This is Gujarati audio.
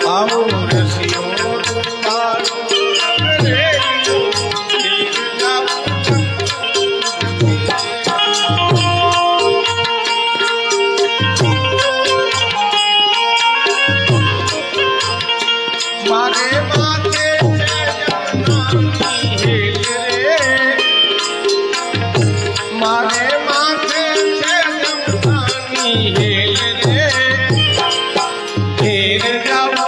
આવો રસિયો તારો રે મારે માથે મારે માથે છે જમવાની હેલ રે હેર જાવ